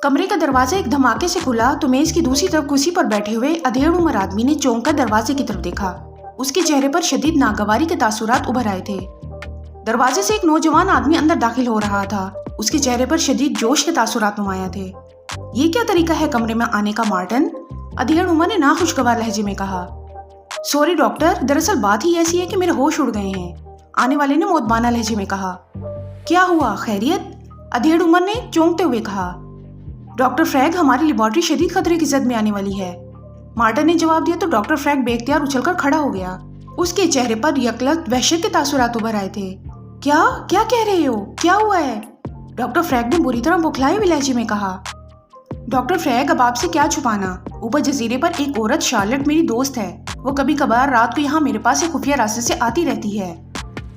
कमरे का दरवाजा एक धमाके से खुला तो मेज की दूसरी तरफ कुर्सी पर बैठे हुए अधेड़ उम्र आदमी ने चौंक कर दरवाजे की तरफ देखा। उसके चेहरे पर शदीद नागवारी के तासुरात उभर आए थे। दरवाजे से एक नौजवान आदमी अंदर दाखिल हो रहा था। उसके चेहरे पर शदीद जोश के तासुरात नुमाया थे। ये क्या तरीका है कमरे में आने का मार्टन? अधेड़ उम्र ने नाखुशगवार लहजे में कहा। सॉरी डॉक्टर, दरअसल बात ही ऐसी है कि मेरे होश उड़ गए हैं, आने वाले ने मोतबाना लहजे में कहा। क्या हुआ, खैरियत? अधेड़ उम्र ने चौंकते हुए कहा। डॉक्टर फ्रैग, हमारी लेबोरेटरी शदीद खतरे की जद में आने वाली है, मार्टन ने जवाब दिया तो डॉक्टर फ्रैग बेख्तियार उछलकर खड़ा हो गया। उसके चेहरे पर यकलख्त वहशत के तासुरात उभर आए थे। क्या क्या कह रहे हो? क्या हुआ है? डॉक्टर फ्रैग ने बुरी तरह बौखलाए हुए लहजे में कहा। डॉक्टर फ्रैग, अब आपसे क्या छुपाना, ऊपर जजीरे पर एक औरत शार्लेट मेरी दोस्त है। वो कभी कभार रात को यहाँ मेरे पास एक खुफिया रास्ते से आती रहती है।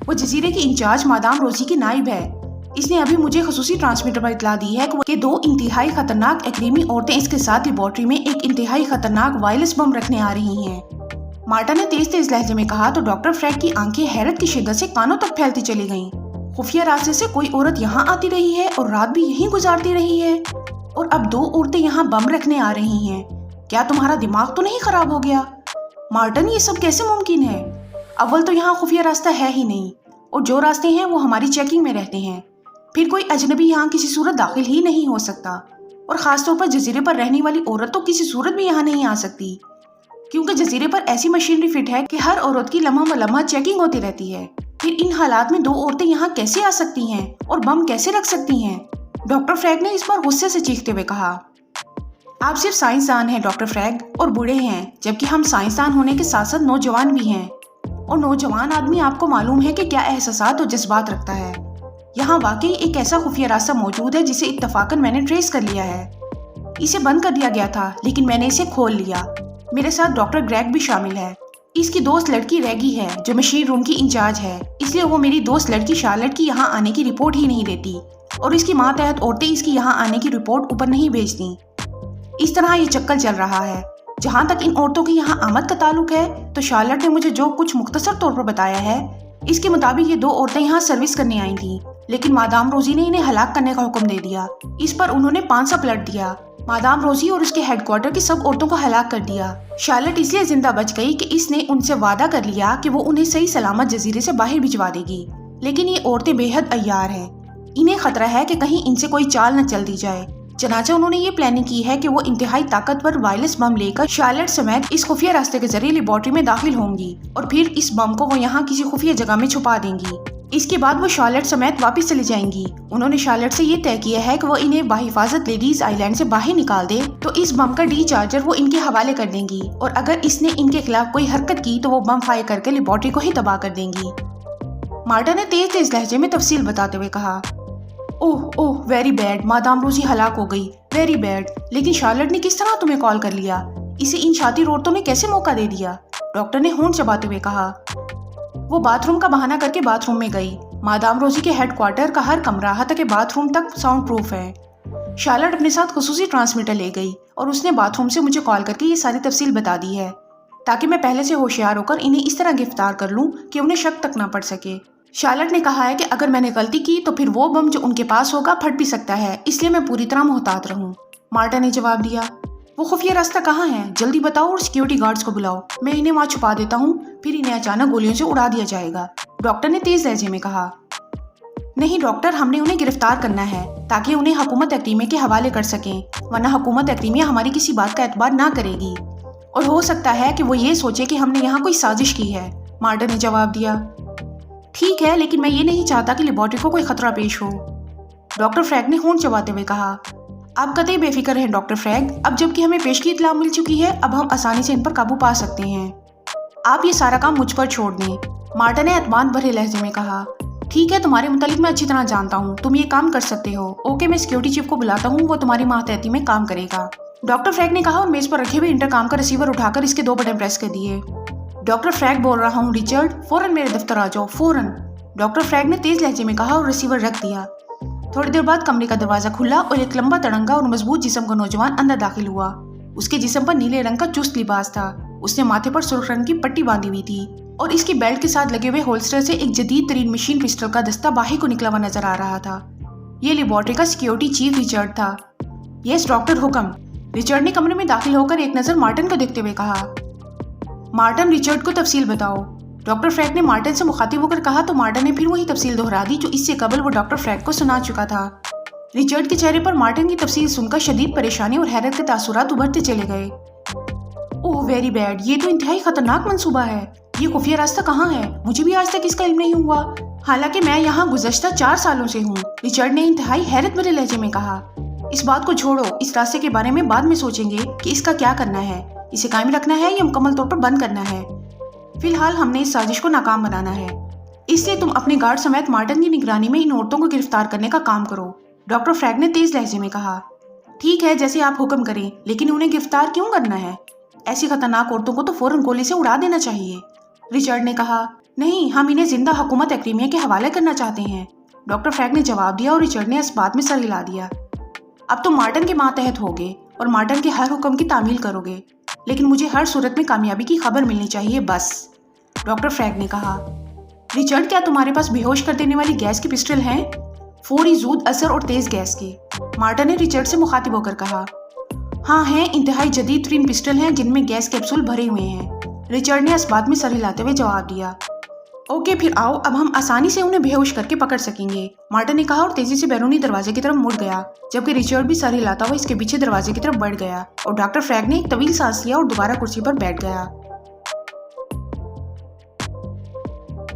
वो जजीरे की इंचार्ज मादाम रोजी की नाइब है। इसने अभी मुझे खसूसी ट्रांसमीटर पर इतला दी है कि दो इंतहाई खतरनाक एक्रीमी औरतें इसके साथ लेबोरेटरी में एक इंतहाई खतरनाक वायरलेस बम रखने आ रही हैं। मार्टन ने तेज तेज लहजे में कहा तो डॉक्टर फ्रैग की आंखें हैरत की शिद्दत से कानों तक फैलती चली गईं। खुफिया रास्ते से कोई औरत यहाँ आती रही है और रात भी यहीं गुजारती रही है, और अब दो औरतें यहाँ बम रखने आ रही हैं। क्या तुम्हारा दिमाग तो नहीं खराब हो गया? मार्टन, ये सब कैसे मुमकिन है? अव्वल तो यहाँ खुफिया रास्ता है ही नहीं, और जो रास्ते हैं वो हमारी चेकिंग में रहते हैं। फिर कोई अजनबी यहाँ किसी सूरत दाखिल ही नहीं हो सकता, और खासतौर पर जजीरे पर रहने वाली औरत तो किसी सूरत में यहाँ नहीं आ सकती, क्योंकि जजीरे पर ऐसी मशीनरी फिट है कि हर औरत की लम्हा ब लम्हा चेकिंग होती रहती है। फिर इन हालात में दो औरतें यहाँ कैसे आ सकती हैं और बम कैसे रख सकती हैं? डॉक्टर फ्रैग ने इस पर गुस्से से चीखते हुए कहा। आप सिर्फ साइंसदान हैं डॉक्टर फ्रैग, और बूढ़े हैं, जबकि हम साइंसदान होने के साथ साथ नौजवान भी हैं। और नौजवान आदमी आपको मालूम है कि क्या एहसासात और जज्बात रखता है। यहाँ वाकई एक ऐसा खुफिया रास्ता मौजूद है जिसे इत्तफाकन मैंने ट्रेस कर लिया है। इसे बंद कर दिया गया था, लेकिन मैंने इसे खोल लिया। मेरे साथ डॉक्टर ग्रेग भी शामिल है। इसकी दोस्त लड़की रैगी है जो मशीन रूम की इंचार्ज है, इसलिए वो मेरी दोस्त लड़की शार्लेट की यहाँ आने की रिपोर्ट ही नहीं देती, और इसकी मातहत औरतें इसकी यहाँ आने की रिपोर्ट ऊपर नहीं भेजती। इस तरह ये चक्कर चल रहा है। जहाँ तक इन औरतों की यहाँ आमद का ताल्लुक है, तो शार्लेट ने मुझे जो कुछ मुख्तसर तौर पर बताया है, इसके मुताबिक ये दो औरतें यहाँ सर्विस करने आई थी, लेकिन मादाम रोजी ने इन्हें हलाक करने का हुक्म दे दिया। इस पर उन्होंने 500 पलट दिया। मादाम रोजी और उसके हेडक्वार्टर की सब औरतों को हलाक कर दिया। शार्लेट इसलिए जिंदा बच गई कि इसने उनसे वादा कर लिया कि वो उन्हें सही सलामत जजीरे से बाहर भिजवा देगी। लेकिन ये औरतें बेहद अय्यार हैं। इन्हें खतरा है कि कहीं इनसे कोई चाल न चल दी जाए। चनाचा उन्होंने ये प्लानिंग की है कि वो इंतहाई ताकतवर वायरलेस बम लेकर शार्लेट समेत इस खुफिया रास्ते के जरिए लेबोरेटरी में दाखिल होंगी, और फिर इस बम को वो यहाँ किसी खुफिया जगह में छुपा देंगी। इसके बाद वो शार्लेट समेत वापस चली जाएंगी। उन्होंने शार्लेट से ये तय किया है कि वो इन्हें बाहिफाजत लेडीज आइलैंड से बाहर निकाल दे, तो इस बम का डिचार्जर वो इनके हवाले कर देंगी, और अगर इसने इनके खिलाफ कोई हरकत की तो वो बम फायर करके लेबोरेटरी को ही तबाह कर देंगी। मार्टन ने तेज तेज लहजे में तफसील बताते हुए कहा। ओह ओह, वेरी बैड, मादाम रोजी हलाक हो गई, वेरी बैड। लेकिन शार्लेट ने किस तरह तुम्हें कॉल कर लिया? इसे इन शातिर औरतों ने कैसे मौका दे दिया? डॉक्टर ने होंठ चबाते हुए कहा। वो बाथरूम का बहाना करके बाथरूम में गई। मादाम रोजी के हेडक्वार्टर का हर कमरा हद के बाथरूम तक साउंड प्रूफ है। शार्लेट अपने साथ खसूसी ट्रांसमीटर ले गई और उसने बाथरूम से मुझे कॉल करके ये सारी तफसील बता दी है, ताकि मैं पहले से होशियार होकर इन्हें इस तरह गिरफ्तार कर लूं कि उन्हें शक तक ना पड़ सके। शार्लेट ने कहा है कि अगर मैंने गलती की तो फिर वो बम जो उनके पास होगा फट भी सकता है, इसलिए मैं पूरी तरह मोहतात रहूं। मार्टन ने जवाब दिया। वो खुफिया रास्ता कहाँ है? जल्दी बताओ और सिक्योरिटी गार्ड्स को बुलाओ। मैं इन्हें वहाँ छुपा देता हूँ, फिर इन्हें अचानक गोलियों से उड़ा दिया जाएगा, डॉक्टर ने तेज लहजे में कहा। नहीं डॉक्टर, हमने उन्हें गिरफ्तार करना है ताकि उन्हें हुकूमत एक्रीमिया के हवाले कर सकें, वरना हुकूमत एक्रीमिया हमारी किसी बात का एतबार ना करेगी, और हो सकता है कि वो ये सोचे कि हमने यहाँ कोई साजिश की है, मार्टन ने जवाब दिया। ठीक है, लेकिन मैं ये नहीं चाहता कि लेबोरेटरी को कोई खतरा पेश हो, डॉक्टर फ्रैग ने होंठ चबाते हुए कहा। आप कतई बेफिक्र हैं डॉक्टर फ्रैग, अब जबकि हमें पेशगी इत्तला मिल चुकी है, अब हम आसानी से इन पर काबू पा सकते हैं। आप ये सारा काम मुझ पर छोड़ दें, मार्टन ने एतमाद भरे लहजे में कहा। ठीक है, तुम्हारे मुतालिक मैं अच्छी तरह जानता हूँ, तुम ये काम कर सकते हो। ओके, मैं सिक्योरिटी चीफ को बुलाता हूँ, वो तुम्हारी मातहती में काम करेगा, डॉक्टर फ्रैग ने कहा, और मेज पर रखे हुए इंटरकॉम का रिसीवर उठाकर इसके 2 बटन प्रेस कर दिए। डॉक्टर फ्रैग बोल रहा हूँ रिचर्ड, फौरन मेरे दफ्तर आ जाओ, फौरन, डॉक्टर फ्रैग ने तेज लहजे में कहा और रिसीवर रख दिया। थोड़ी देर बाद कमरे का दरवाजा खुला और एक लंबा तड़ंगा और मजबूत जिस्म का नौजवान अंदर दाखिल हुआ। उसके जिस्म पर नीले रंग का चुस्त लिबास था। उसने माथे पर सुर्ख रंग की पट्टी बांधी हुई थी और इसकी बेल्ट के साथ लगे हुए होल्स्टर से एक जदीद तरीन मशीन पिस्टल का दस्ता बाहर को निकला हुआ नजर आ रहा था। ये लेबोरेटरी का सिक्योरिटी चीफ रिचर्ड था। यस डॉक्टर हुक्म। रिचर्ड ने कमरे में दाखिल होकर एक नज़र मार्टिन को देखते हुए कहा। मार्टिन, रिचर्ड को तफसील बताओ। डॉक्टर फ्रैंक ने मार्टिन से मुखातिब होकर कहा तो मार्टिन ने फिर वही तफसील दोहरा दी जो इससे कबल वो डॉक्टर फ्रैंक को सुना चुका था। रिचर्ड के चेहरे पर मार्टिन की तफसील सुनकर शदीद परेशानी और हैरत के तासुरात उभरते चले गए। ओह वेरी बैड, ये तो इंतहाई खतरनाक मंसूबा है। ये खुफिया रास्ता कहाँ है? मुझे भी आज तक इसका इल्म नहीं हुआ, हालांकि मैं यहाँ गुज़श्ता 4 सालों से हूँ। रिचर्ड ने इंतहाई हैरत भरे लहजे में कहा। इस बात को छोड़ो, इस रास्ते के बारे में बाद में सोचेंगे कि इसका क्या करना है। इसे कायम रखना है या मुकम्मल तौर पर बंद करना है। फिलहाल हमने इस साजिश को नाकाम बनाना है, इसलिए तुम अपने गार्ड समेत मार्टिन की निगरानी में इन औरतों को गिरफ्तार करने का काम करो। डॉक्टर फ्रैंक ने तेज लहजे में कहा। ठीक है, जैसे आप हुक्म करें, लेकिन उन्हें गिरफ्तार क्यों करना है? ऐसी खतरनाक औरतों को तो फौरन गोली से उड़ा देना चाहिए। रिचर्ड ने कहा। नहीं, हम इन्हें जिंदा हुकूमत एक्रीमिया के हवाले करना चाहते हैं, डॉक्टर फ्रैंक ने जवाब दिया और रिचर्ड ने इस बात में सर हिला दिया। अब तुम मार्टिन के मातहत होगे और मार्टिन के हर हुक्म की तामील करोगे, लेकिन मुझे हर सूरत में कामयाबी की खबर मिलनी चाहिए, बस, डॉक्टर फ्रैंक ने कहा। रिचर्ड, क्या तुम्हारे पास बेहोश कर देने वाली गैस की पिस्टल हैं? फौरी, ज़ूद असर और तेज गैस की, मार्टिन ने रिचर्ड से मुखातिब होकर कहा। हाँ हैं, इंतहाई जदीद तरीन पिस्टल हैं जिनमें गैस कैप्सूल भरे हुए हैं, रिचर्ड ने इस बात में सर हिलाते हुए जवाब दिया। ओके, फिर आओ, अब हम आसानी से उन्हें बेहोश करके पकड़ सकेंगे, मार्टिन ने कहा और तेजी से बैरूनी दरवाजे की तरफ मुड़ गया, जबकि रिचर्ड भी सर हिलाता हुआ इसके पीछे दरवाजे की तरफ बढ़ गया और डॉक्टर फ्रैंक ने एक तवील सांस लिया और दोबारा कुर्सी पर बैठ गया।